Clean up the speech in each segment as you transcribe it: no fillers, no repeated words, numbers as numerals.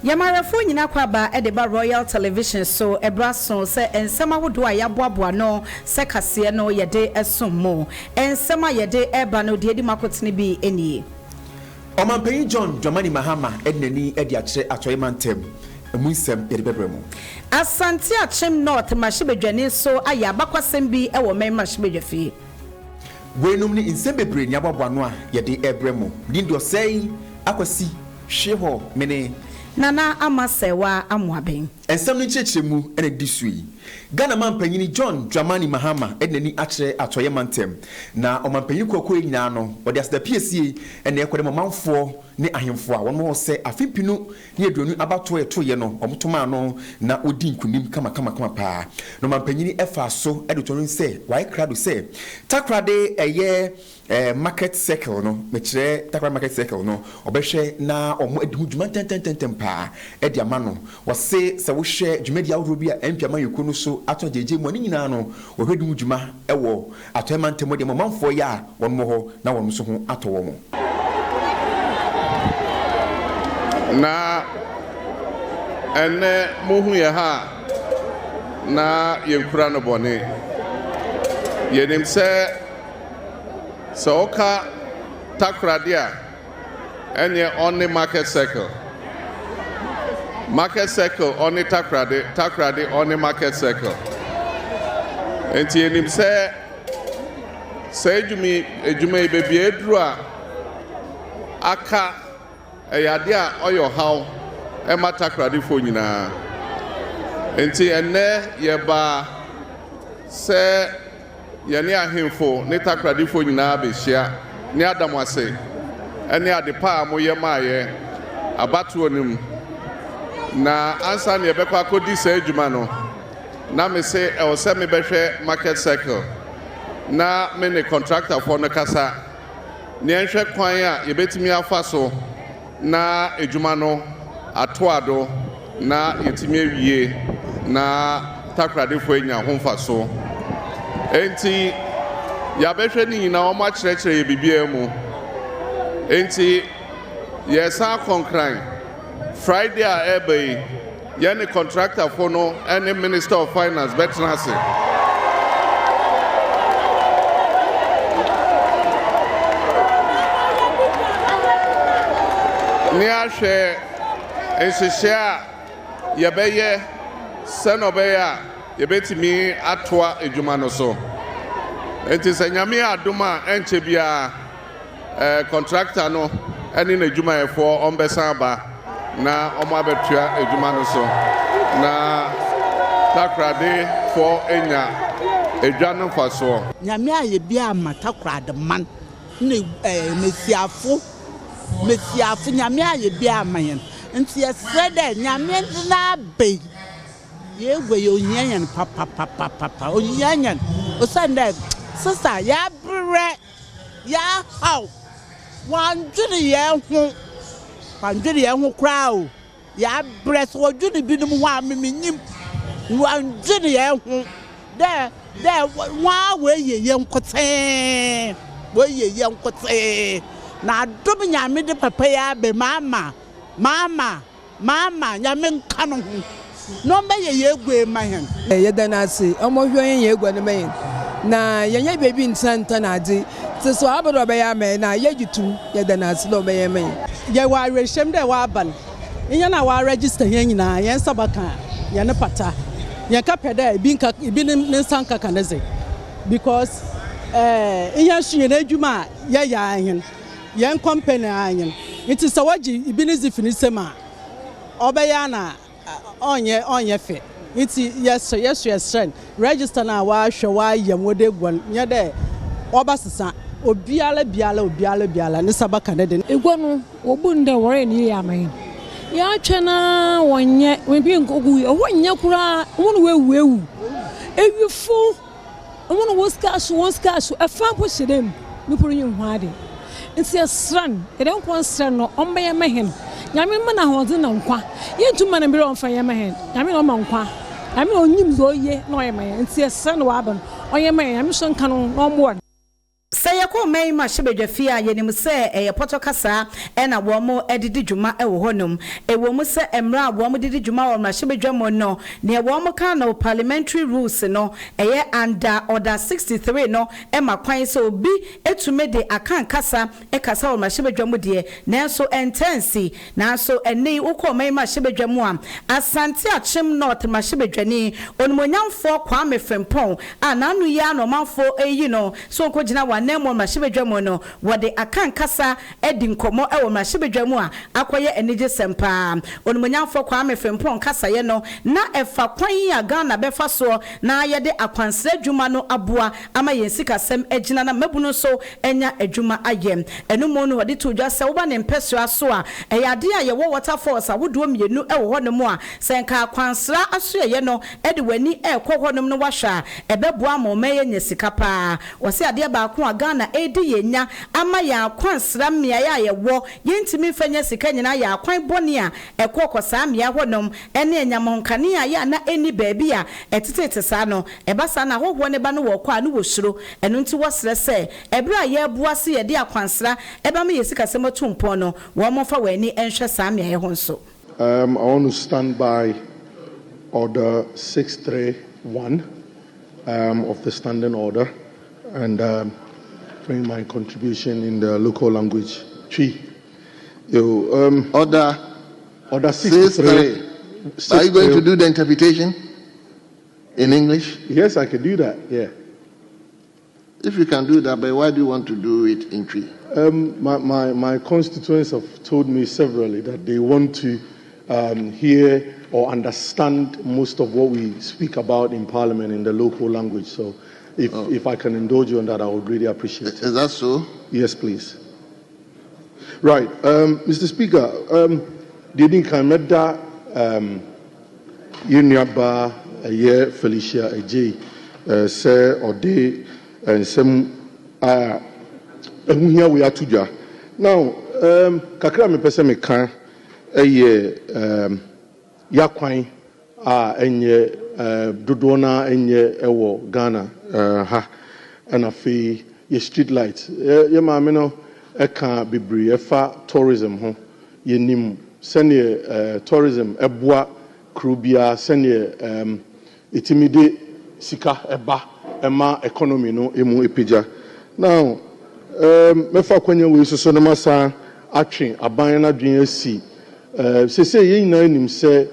Yamarafo nyina kwaba edeba Royal Television so ebraso se ensema hodo a yaboaboa no se kase no yede esommo ensema yede eba no de edi makotene bi enie Omampenyi John Dramani Mahama ednani edi akire atoyemantem emunsem yede bebremu Asante Achim North mashibedwane so aya bakwasem bi ewo men mashibedwafi wenum ni nsem bebre ni aboaboa no a yede ebremu dindo sei akwasi hweho mene Nana amasewa amuaben. Ensem ni chechemu ene disui. Ghana mampanyini John Dramani Mahama ednani akire atoyemantem na omampanyi kwakwo nyina no ode asda PSA ene ekwede mamamfo ne ahemfo a wono se afipinu ne aduanu abato etoye no omtoma no na odi nkunim kama pa no mampanyini efa so edotonu se why crowd se takrade eye market circle no mekire takrade market circle no obehwe na omo edihu djuma tententem pa edi amano wose se wo hwe djumadi awro bi a empiama yekunu so ato jeje mu ani nyina no wo hwedum djuma ewo atoyemantem de mamamfo ya wonmo ho na wonmo so ho ato wo mo na ene muhu ya ha na yenkura no bone yenim se oka takrade a enye on market circle on takrade on market circle enti yenim se ejumi bebie edru a aka eyade a oyo haw e matakrade fo nyina enti enne yeba se yene ahemfo ne takrade fo nyina be hia ne adamwase ene adepa amoye maaye abatu onim na ansa ne yebekwa kodi se adwuma no na me se e wo se me behwe market circle na me ne contractor fo no kasa ne enhwe kwan a yebetimi afa so na ejuma no atoado na yetimi awie na takrade fo enya homfa so enti ya behwe ni nyina o ma kyerɛkyerɛ ye bibia mu enti yesa konkran Friday a ebe ye ne contractor fo no any minister of finance betnase ni ahwe enhyehyɛ a yɛbɛyɛ sɛnɔbɛyɛ a yɛbɛtumi atoa adwuma no so enti sɛ nyame adom a ɛnkyɛ bia contractor no ɛne n'adwumayɛfoɔ ɔmbɛsan aba na ɔmo abɛtua adwuma no so na takrade for enya adwa no mfasoɔ nyame ayɛ bia ama takrade man ne mesiafo nyame aye bia amayen nti yesre de nyame na be yewe yo nyanyan papa o nyanyan o sande sister ya bre ya haw wanjuri ye hu kra o ya bre so wajuri binum wa menyim wanjuri ye hu de wa we ye nkote na dum nyame de papa ya be mama nyame nka no ho no be ye egwe mahen ye danase omo hwe ye egwa ne mahen na yenye bebi ntanta na ade te so abodo be ya me na ye gitu ye danase no be ye mahen ye wa reshem de wa ban inya na wa register ye nyina ye sabaka ye ne pata ye ka peda ibi ne nsanka kaneze because inya hwe na adwuma ye ya ahen yen company anyen it is awaji ibinizi finisema obeya na onye fe it yes register na wa hwe wa yamode gwan nya de obasesa obiala ne sabaka ne de egwa no obunde wore ni ya man ya twena wonye we bi ngogu wonye kura wonu wewu ewifo wonu woskaso afa po shedem mi puru nyi hwade nti esran ede nkwa nsran no omba ye mehen nyame mana hoze na nkwa ye ntuma na bire onfa ye mehen nyame no ma nkwa nyame onyim zo ye na oye mehen nti esran wa aban oye mehen nyame so nka no no mo Say yako may ma shebedwafia yenim se poto kasa na wo mo edidi dwuma wo honum wo mo se emra wo mo didi dwuma wo ma shebedwamo no ne wo mo ka no parliamentary rules no under order 63 no ma kwan so obi etume de akan kasa kasa wo ma shebedwamo de nanso intensi nanso eni uko may ma shebedwamo am asante achim north ma shebedwani onmonyamfo kwa mefempon ananu ya no manfo no so ko gina wa nemo ma shebedwamo no wode akan kasa edi nkomo wo ma shebedwamo a akoye enije sempa onmonyamfo kwa mefempon kasa ye no na efa kwan ya Ghana befa so na yede akwansra dwuma no aboa ama yensika sem agina na mabunu so enya adwuma ayem enumo no wode to dwa se wo ba ne mpesua so a eyade a ye wo waterfalls a wodo mienu wo ho no mo a senka akwansra aso ye no ede wani ekwo no wahwa ebeboa mo meye nyesika pa wose ade ba ko a Ghana edi yenya ama ya akwansra mmea ya ye wo yentimi fanya sika nyina ya akwan bone a ekokosa mmea honom ene enyamonkane a ya na eni baabi a etetete sa no ebasa na hoho ne ba no wo kwa no wo suro eno nti wosre se ebra ye boa se ye de akwansra eba me yesika sematumpo no wo mo fa wani enhwe sa mmea ye ho nso. I want to stand by Order 631 of the standing order and bring my contribution in the local language. Order 633. Are you going to do the interpretation in English? Yes, I can do that. Yeah. If you can do that, but why do you want to do it in Twi? My constituents have told me severally that they want to hear or understand most of what we speak about in Parliament in the local language. So if I can indulge you on that, I would really appreciate it. Is that so? Yes, please. Right. Mr. Speaker, Didin Kameda Yunyaba Aye Felicia Eje Se Ode and some here we are to now kakra me pese me kan yakwan enye dodona enye ewo Ghana ha and afi ye street lights ye maame no eka bibri efa tourism ho ye nim sene tourism eboa krubia sene itimide sika eba ema economy no emu epija now mefa kwanya we so no masa atwe aban na dwen asi se ye nyina nim se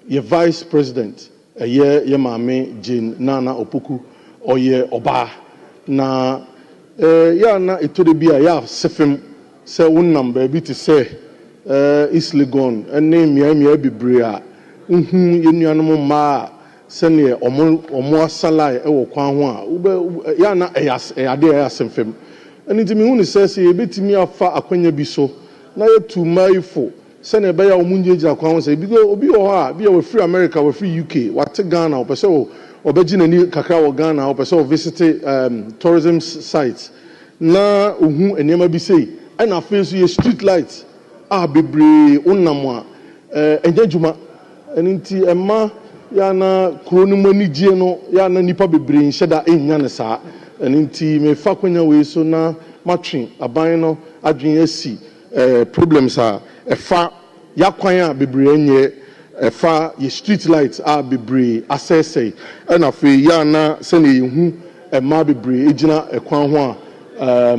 ye vice president ye maame Jane Nana Opoku oye oba na ya na etode bia ya sefem se wonnam ba bi te se East Legon ene mia bibre a nhu ye nuanom ma se ne omo asalai e wo kwan ho a ya na eyade ya semfem eni timi hu ne se ye betimi afa akwanya bi so na ye tu maifo se ne be ya omunjeja kwan ho se bi obi ho a bi we free America we free UK wate Ghana opese obeji nani kakra wo Ghana opese visit tourism sites na ohu enema bi sei na face ye street lights bebre onam a enjajuma enti emma ya na kronum anigye no ya na nipa bebre nheda enya ne saa enti me fa kwanya we so na matwe aban no adwen asi problems a efa yakwan a bebre enye efa ye street lights bebre asese na fe ya na se ne yehu emma bebre egina ekwan ho a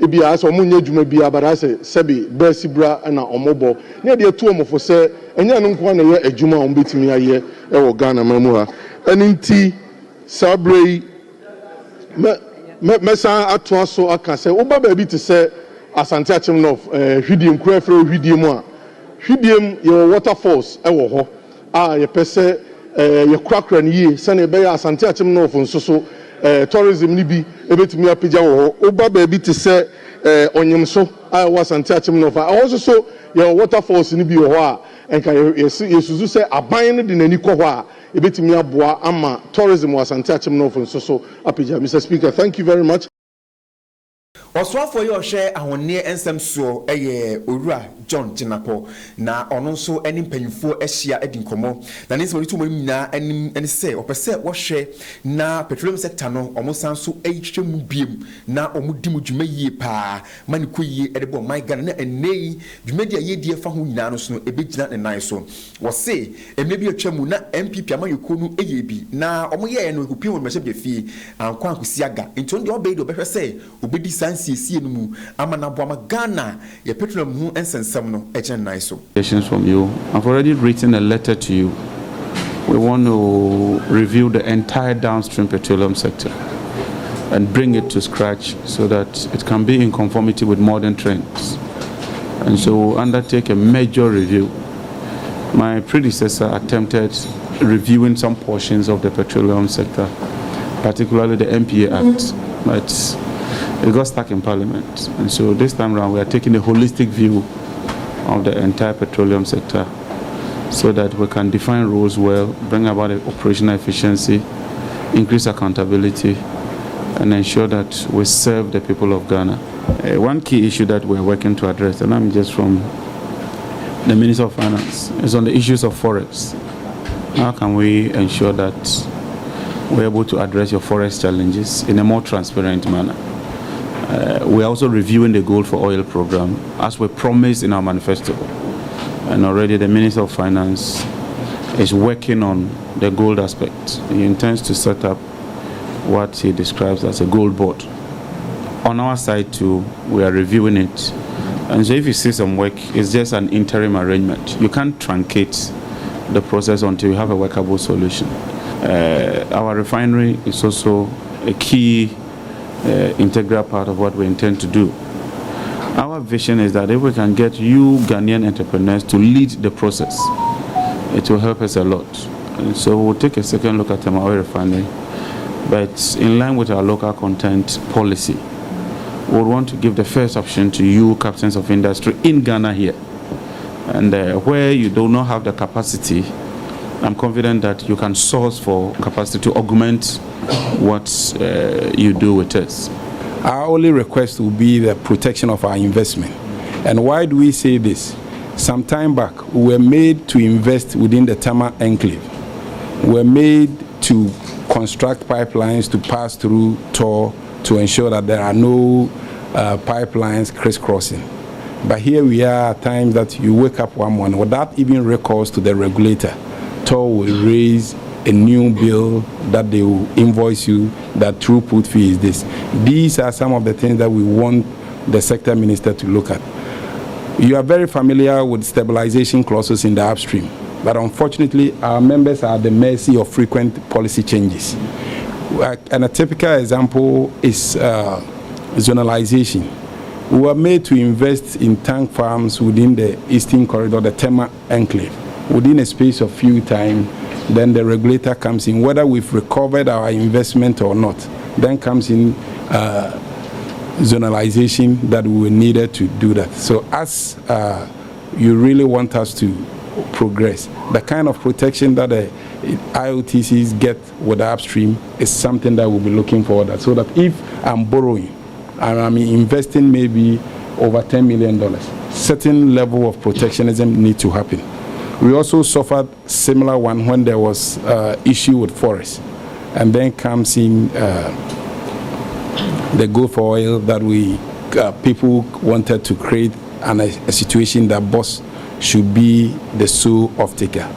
ebi aso omunye dwuma bia bara se sebi basibra na omobo ne de tu omofo se enya no nko na ye adwuma o betimi aye e wo Ghana mamu ha aninti sabrei me san ato aso aka se oba ba bi te se asante achim no hwidiem kura fra hwidiem a hwidiem ye waterfalls e wo ho ye pese ye krakra ne yi se ne be ya asante achim no nso so tourism ni bi ebetimi apija wo oba ba bi te se onyemso was antiachim no fa also so your waterfalls ni bi wo a enka yesuzu se aban ne de nani kɔ hɔ a ebetimi aboa ama tourism was antiachim no for so apija. Mr. Speaker, thank you very much. Oswafo yo hwe ahonne ensem so eye owura John Jinapo na ono nso eni mpanyimfo ehia edi nkomo na ne nsɛm to mo nyinaa eni sɛ opese wo hwɛ na petroleum sector no omo sanso ehwehwɛ mu biem na omo di mu dwuma yie pa mani ko yie edebo my Ghana na enei dwuma dia yedie fa ho nyinaa no so no ebegina ne nan so wo se emebi atwa mu na MPP amayoko no eyebi na omo ye no ekupie wo mehye befie ankwa ankosi aga nti on de obedi obehwɛ sɛ obedi sansiesie no mu ama na boama Ghana ye petroleum hu ensensem no echen nan so. Questions from you. I've already written a letter to you. We want to review the entire downstream petroleum sector and bring it to scratch so that it can be in conformity with modern trends. And so we'll undertake a major review. My predecessor attempted reviewing some portions of the petroleum sector, particularly the MPA Act, but it got stuck in Parliament. And so this time around we are taking a holistic view of the entire petroleum sector so that we can define rules well, bring about operational efficiency, increase accountability, and ensure that we serve the people of Ghana. One key issue that we're working to address, and I'm just from the Minister of Finance, is on the issues of forests. How can we ensure that we're able to address your forest challenges in a more transparent manner? We're also reviewing the Gold for Oil program as we promised in our manifesto. And already the Minister of Finance is working on the gold aspect. He intends to set up what he describes as a gold board. On our side too, we are reviewing it. And so if you see some work, it's just an interim arrangement. You can't truncate the process until you have a workable solution. Our refinery is also a key integral part of what we intend to do. Our vision is that if we can get you Ghanaian entrepreneurs to lead the process, it will help us a lot. And so we'll take a second look at our refinery, but in line with our local content policy, we would want to give the first option to you captains of industry in Ghana here. And where you do not have the capacity, I'm confident that you can source for capacity to augment what you do with us. Our only request will be the protection of our investment. And why do we say this? Some time back, we were made to invest within the Tama enclave. We were made to construct pipelines to pass through Tor to ensure that there are no pipelines crisscrossing. But here we are at times that you wake up one morning without even recourse to the regulator. Tor will raise a new bill that they will invoice you that throughput fee is this. These are some of the things that we want the sector minister to look at. You are very familiar with stabilization clauses in the upstream, but unfortunately our members are at the mercy of frequent policy changes. And a typical example is zonalization. We were made to invest in tank farms within the Eastern Corridor, the Tema enclave. Within a space of few time, then the regulator comes in, whether we've recovered our investment or not. Then comes in zonalization that we needed to do that. So as you really want us to progress, the kind of protection that the IOTCs get with the upstream is something that we'll be looking forward at. So that if I'm borrowing and I'm investing maybe over $10 million, certain level of protectionism needs to happen. We also suffered similar one when there was issue with forests, and then comes in the Gold for Oil that we people wanted to create a situation that boss should be the sole off-taker.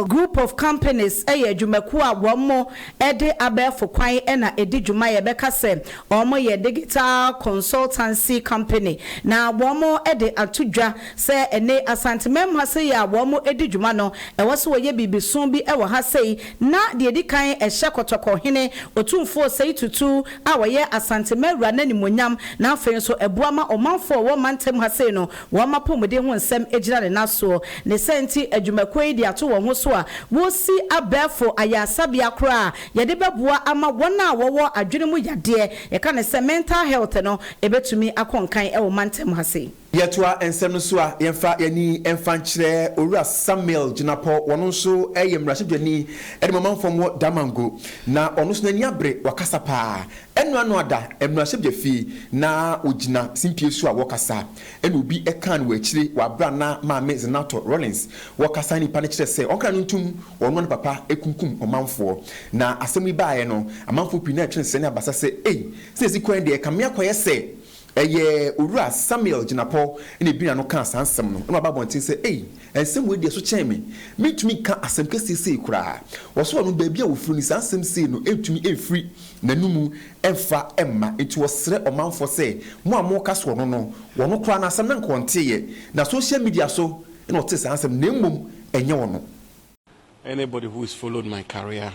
Group of companies adwumaku a womo ede abefo kwan na edi dwuma ye beka se omo ye digital consultancy company na womo ede atudwa se ene asantemem ha se ya womo edi dwuma no ewo so ye bibisun bi ewo ha sei na de edi kan ehye kotoko hene otumfo sei tutu a wo ye asantemewura na nimonyam na afen so ebuama omanfo wo mantem ha sei no wo mapomode ho nsem ejira ne naso ne senti adwumaku yi de ato wo so a wo si abefo ayasabia kra ye de beboa ama wona wo adwene mu yade ye ka ne se mental health no ebetumi akonkan e wo mantem ha sei. Yɛtoa nsɛm no so a yɛmfa yɛni ɛmfa nkyerɛ owura Samuel Gyinapo wɔno nso ɛyɛ mmarahyɛdwani ɛde mamanfam wɔ Damango na ɔno nso n'ani abere wakasa paa ɛno ano ada mmarahyɛdwa fie na ogyina simpie so a wɔkasa ɛna obi ɛka no wɔ akyire wabra na maame Zenato Rollins wɔkasa nipa no kyerɛ sɛ ɔnkra no ntum ɔno ne papa ekunkum ɔmanfoɔ na asɛm yi baeɛ no amanfoɔ pii na ɛtwe nsɛ ne abasa sɛ sɛ esi kwan deɛ kamea kɔyɛ sɛ ɛyɛ owura Samuel Gyinapo ne bina no ka sansɛm no na baba bonten sɛ ensɛm we die so kyɛn me metumi ka asɛm kɛse sei kura wɔso no baabi a wofuru ni sansɛm sei no etumi efiri nanumu ɛmfa ɛmma enti wɔsrɛ ɔmanfo sɛ mo a mo ka so no wɔno kura na asɛm na nkɔnteyɛ na social media so na ɔte sansɛm na mmom ɛnyɛ wɔno. Anybody who has followed my career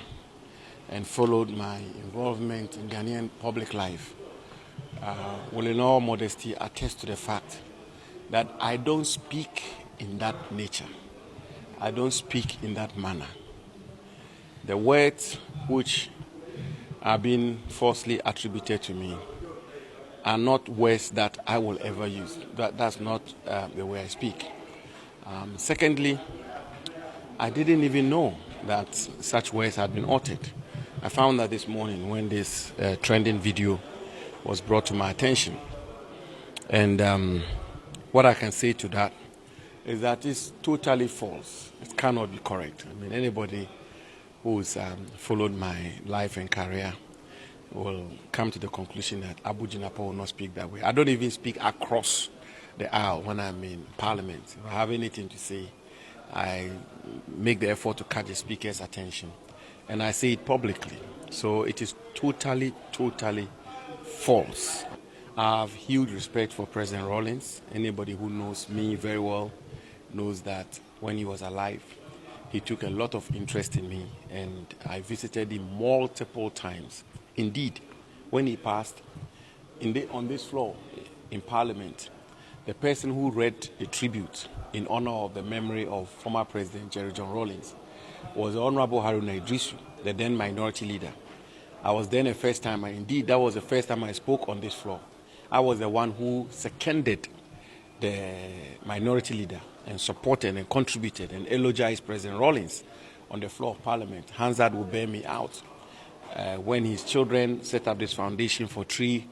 and followed my involvement in Ghanaian public life will in all modesty attest to the fact that I don't speak in that nature. I don't speak in that manner. The words which are being falsely attributed to me are not words that I will ever use. That's not the way I speak. Secondly, I didn't even know that such words had been uttered. I found that this morning when this trending video was brought to my attention. And what I can say to that is that it's totally false. It cannot be correct. I mean, anybody who's followed my life and career will come to the conclusion that Abu Gyinapo will not speak that way. I don't even speak across the aisle when I'm in Parliament. If I have anything to say, I make the effort to catch the speaker's attention. And I say it publicly. So it is totally false. I have huge respect for President Rollins. Anybody who knows me very well knows that when he was alive, he took a lot of interest in me, and I visited him multiple times. Indeed, when he passed, on this floor in Parliament, the person who read the tribute in honor of the memory of former President Jerry John Rawlings was the Honorable Haruna Idrisu, the then minority leader. I was then the first time, indeed that was the first time I spoke on this floor. I was the one who seconded the minority leader and supported and contributed and eulogized President Rawlings on the floor of Parliament. Hansard will bear me out. When his children set up this foundation for tree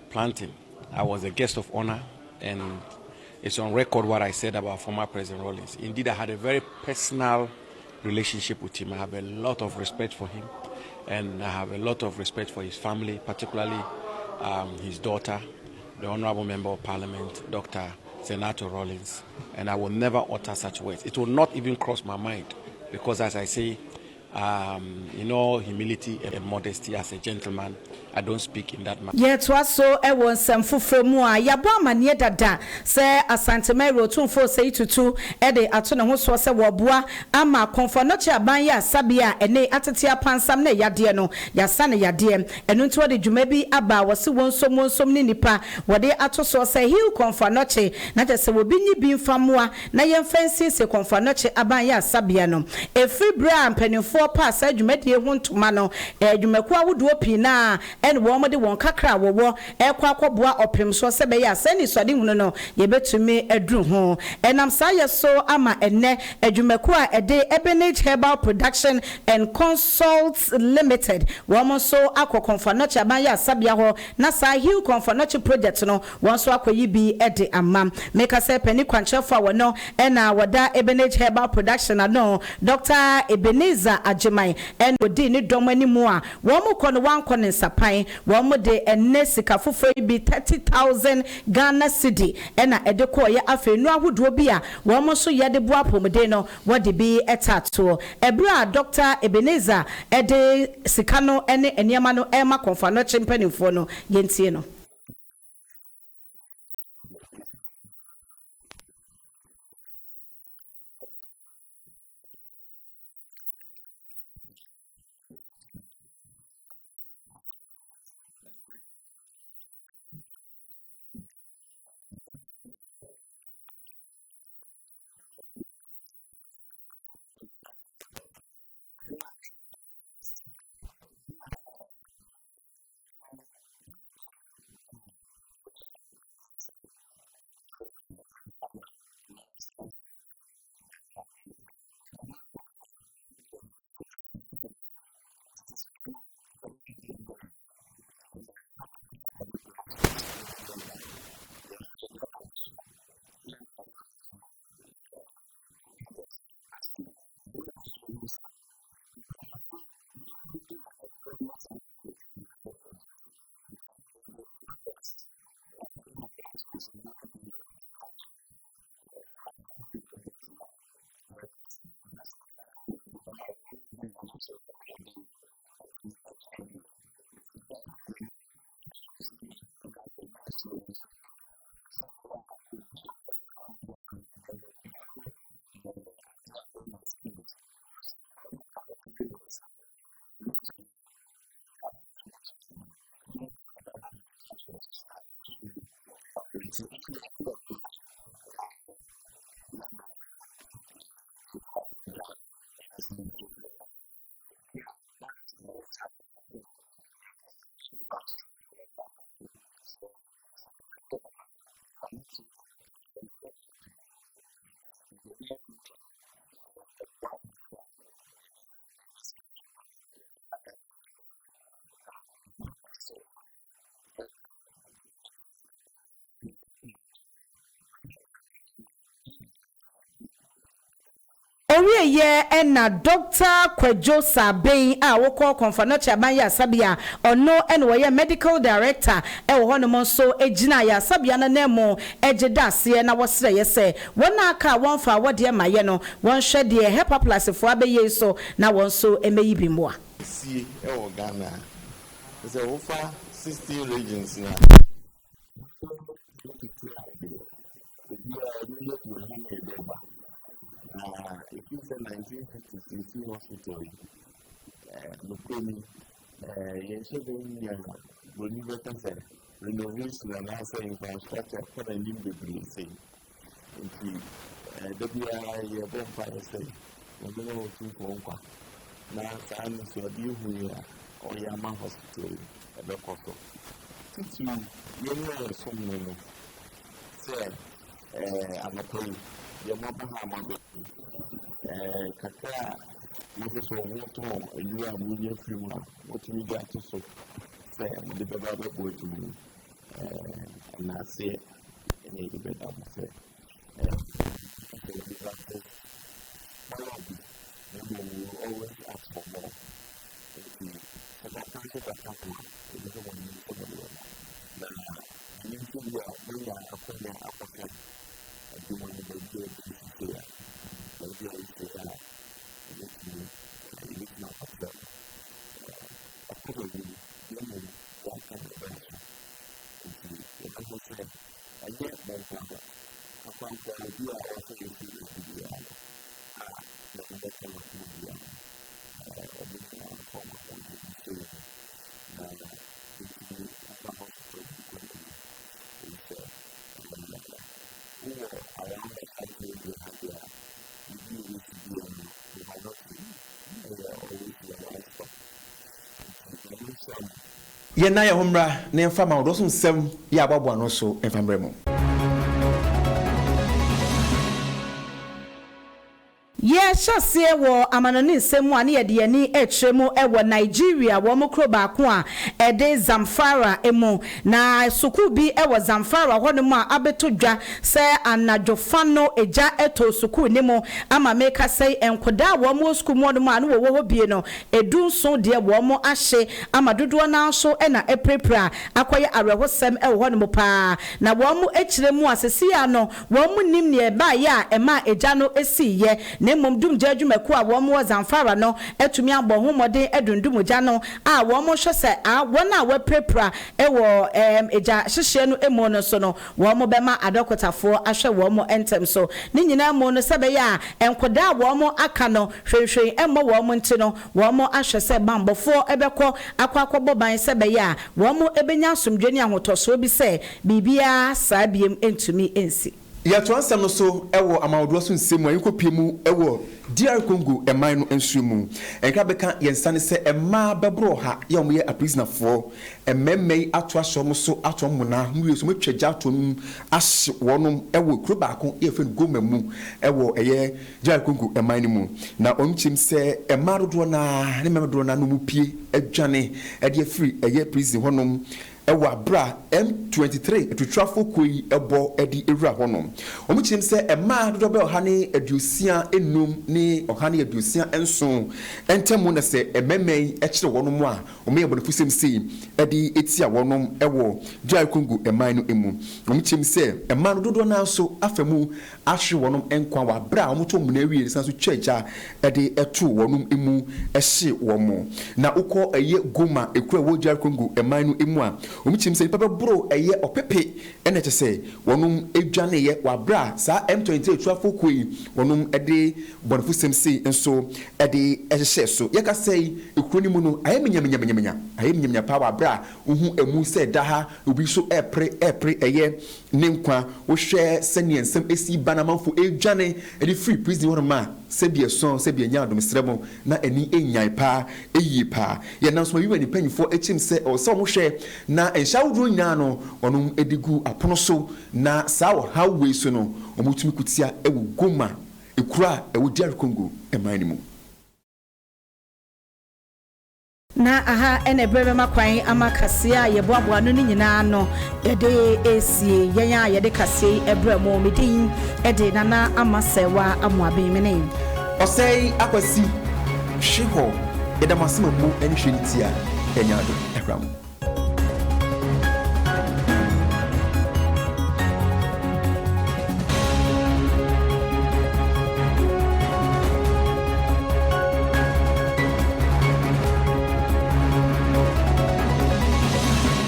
planting, I was a guest of honor, and it's on record what I said about former President Rawlings. Indeed, I had a very personal relationship with him. I have a lot of respect for him, and I have a lot of respect for his family, particularly his daughter, the Honorable Member of Parliament, Dr. Senator Rawlings, and I will never utter such words. It will not even cross my mind, because as I say, in all humility and modesty as a gentleman, I don't speak in that manner. Yet was so a one some for more Yabama near dada, say a Santa Mary 242 Ede Atuna who was a wabua, Ama Confonocha Banya Sabia, and ne Atatia Pansamne Yadiano, Yasana Yadiem, and unto the Jumebi Abba was so some nipa, what they ato say he'll Confonoche, not as a wobini being famua, Nayan fancy se Confonoche Abaya Sabiano, a free bram penny 4 pass, you met the one to mano, you make what would opina. And woman the one kakra wo e kwakwa boa opem so se be ya sani swade hunu no ye betumi adru ho enam saye so ama enne adwumaku a ede Ebenage Herbal Production and Consults Limited woman so akokonfa no chaban ya sabia ho na sa hill konfa project no won so akoyi bi ede amam make say pani kwanchefo wo no na wada Ebenage Herbal Production no Dr. Ebenezer Ajimai en odi ni domani mu a wo mu kono wan kono nsapan wo mu de enne sika fofo bi 30,000 Ghana cedi na ede ko ye afenu ahodo bi a wo mu so ye de bo apomde no wo de bi etato ebra Dr. Ebenezer ede sika no ene eniama no ema konfa no chimpanifo no yentie no. Orie ye ena Dr. Kwejo Sabin a woko konfano chaban ya sabia ono eno ye medical director e wo no so ejina ya sabia na nemo ejidase na wosre yese wona aka wonfa wode ma ye no won hwe de hepa plus fo abeye so na won so emeyi bimboa see e Ghana is over 60 regions now. It is a 1950s hospital. Renovation and also infrastructure for the new building. WI bonfire say, we don't know to now, I'm so dear who or Yama Hospital at the Coco. Since you know someone said, I'm a play, your Mahama, Kaka, Mrs. Water, you are William Freeman, what we got to so say, the Baba boy to me, and I say, I need a bit of say. Maybe we will always ask for more. Because I can't get that happen. It is the one you put on the world. Now, you think you are a friend of Africa. I do want to go to the clear. But you always say that. It is not a friend. I put a really, one kind of answer. It doesn't say, I get one kind of. I can't tell you, you are also a video. Ye na ye homra na emfa ma odo so nsem ya ababo ano so emfa mbremo. Yes, shase wo amanoni nsemu ani ye de ani etremu ewo Nigeria wo mokro ba ko a ede Zamfara emu na suku bi ewo Zamfara hono mu a abeto dwa se anadwofano eja eto suku ni mu ama meka sei enkoda wo mo suku mu no mu anu wo ho bie no edunso de wo mo ahye ama dodo na so na eprepra akoye arehosem ewo hono mu pa na wo mo ekiremu asesi ya no wo mo nim ne ba ya ema eja no esi ye nemom dum jadwumaku a wo mo Zamfara no etumi abɔ homode edundum gya no a wo mo hwese a wona wa prepra ewo eja hyehye no emu no so no wo mo bema adokotafo ahwe wo mo entem so ne nyina mo no sebe ya enkoda wo mo aka no hwehwe emo wo mo nti no wo mo ahwe se bambofo ebekɔ akwakobo ban sebe ya wo mo ebenya asomdwani ahotoso bi se bibia saa biem entumi ensi ya to ansam no so ewo amawdo so nsemu ayikopemu ewo DR Congo eman no ensumu enka beka yensane se ema bebro ha ya omo ye a prisoner for ememmei ato asom so ato mona hwe so metwaja ato num ahye wonom ewo kuro baako ye fen gomamu ewo eye DR Congo eman no mu na onchim se ema dodo na ne memdo na no mu pie adwane e de free eye prison honom ewa bra M23 to traffic koi ebo edi ewra honom omuchim se ema dodo be ohane adusia enum ni ohane adusia enso entemu na se ememei ekire wonom a ome yebonefusem sei edi etia wonom ewo Jai Congo eman no emu omuchim se ema dodo na so afemu ahwe wonom enkwa wa bra omuto mu na wi sanso twaja edi etu wonom emu ehye womo na ukọ eye goma ekura wo Jai Congo eman no emu a omuchim se papa bro eye opepe ene te se wonum edwane ye wabra sa M23 traffic koi wonum ede bonfusem se enso ede ehye so ye ka sei ekroni mu no aye menyamenya pa wabra uhu emu se daha obi so epre eye ne nkwa wo hwe sene ensem esi banamanfo edwane ede free prison wonuma sebie son sebie nya adomsremo na eni enyan pa eyi pa ye nan so yiwa ni panyifo echim se o so mo hwe na enshawdro nyina no onum edigu apono so na sawo hawwe so no omutumi kutia ewu goma ekura ewu DR Congo emani mu na aha ene brebe makwan amakasia yeboaboa no nyina no yede esie yenya yede kasie ebremo medin ede nana amasewa amoaben mene ɔsɛe akwasi hwe hɔ yɛda mo asɛm mu ani hwɛ ne tia ɛnyɛ ado ɛhra mo